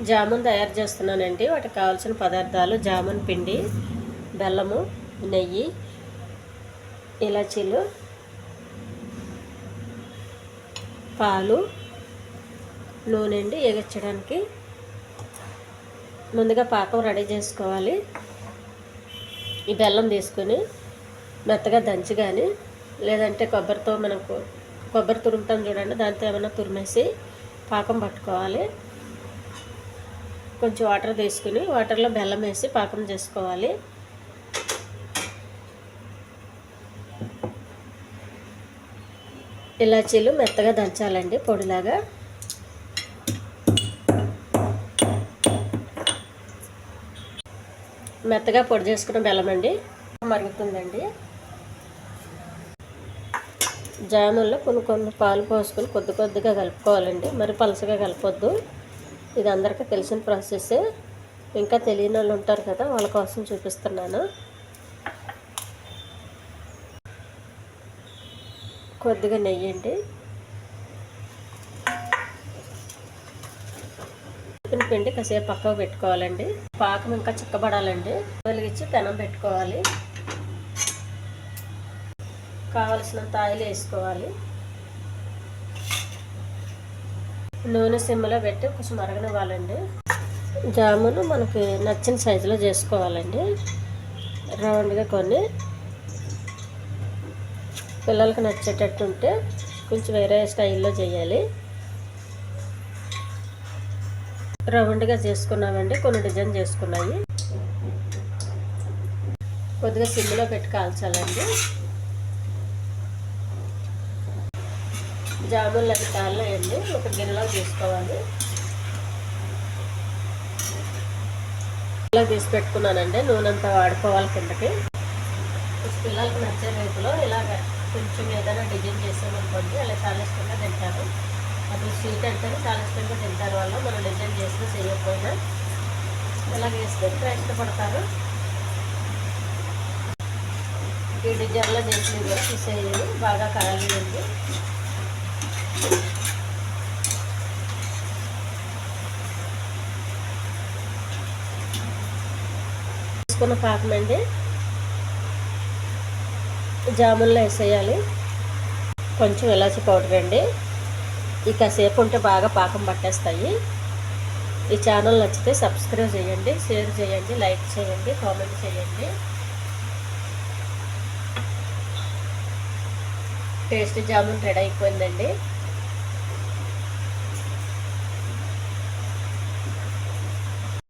జామున్ తయారు చేస్తున్నానండి. వాటికి కావాల్సిన పదార్థాలు జామున్ పిండి, బెల్లము, నెయ్యి, ఇలాచీలు, పాలు, నూనె అండి ఎగించడానికి. ముందుగా పాకం రెడీ చేసుకోవాలి. ఈ బెల్లం తీసుకొని మెత్తగా దంచి కానీ లేదంటే కొబ్బరితో మనకు కొబ్బరి తురుముతాం చూడండి, దాంతో ఏమైనా తురిమేసి పాకం పట్టుకోవాలి. కొంచెం వాటర్ తీసుకుని వాటర్లో బెల్లం వేసి పాకం చేసుకోవాలి. ఇలాచీలు మెత్తగా దంచాలండి పొడిలాగా. మెత్తగా పొడి చేసుకున్న బెల్లం అండి మరుగుతుందండి. జాముల్లో కొన్ని పాలు పోసుకొని కొద్దిగా కలుపుకోవాలండి. మరి పలసగా కలపొద్దు. ఇది అందరికీ తెలిసిన ప్రాసెస్సే. ఇంకా తెలియని వాళ్ళు ఉంటారు కదా, వాళ్ళ కోసం చూపిస్తున్నాను. కొద్దిగా నెయ్యి అండి. పిండి కాసేపు పక్కకు పెట్టుకోవాలండి. పాకం ఇంకా చిక్కబడాలండి. వెలిగించి పెనం పెట్టుకోవాలి. కావలసినంత ఆయిల్ వేసుకోవాలి. నూనె సిమ్లో పెట్టి కొంచెం మరగనివ్వాలండి. జామును మనకి నచ్చిన సైజులో చేసుకోవాలండి. రౌండ్గా కొన్ని పిల్లలకి నచ్చేటట్టు ఉంటే కొంచెం వేరే స్టైల్లో చేయాలి. రౌండ్గా చేసుకున్నామండి. కొన్ని డిజైన్ చేసుకున్నాయి. కొద్దిగా సిమ్లో పెట్టి కాల్చాలండి. జామున్లు అవి కాళ్ళయండి. ఒక గిన్నెలో తీసుకోవాలి. ఇలా తీసి పెట్టుకున్నానండి. నూనె అంతా వాడుకోవాలి కిందకి. పిల్లలకి నచ్చే రీతిలో ఇలాగ కొంచెం ఏదైనా డిజైన్ చేసామనుకోండి, అలా చాలా ఇష్టంగా తింటారు. అప్పుడు స్వీట్ అంటేనే చాలా ఇష్టంగా తింటారు వాళ్ళు. మనం డిజైన్ చేసినా చేయకపోయినా ఇలా వేస్తే ఇంకా ఇష్టపడతారు. ఈ డిజైన్లో చేసినవి తీసేయాలి. బాగా కాయాలండి. తీసుకున్న పాకం అండి జామున్లో వేసేయాలి. కొంచెం ఇలాచి పౌడర్ అండి. ఈ కాసేపు ఉంటే బాగా పాకం పట్టేస్తాయి. ఈ ఛానల్ నచ్చితే సబ్స్క్రైబ్ చేయండి, షేర్ చేయండి, లైక్ చేయండి, కామెంట్ చేయండి. టేస్టీ జామున్ రెడీ అయిపోయిందండి.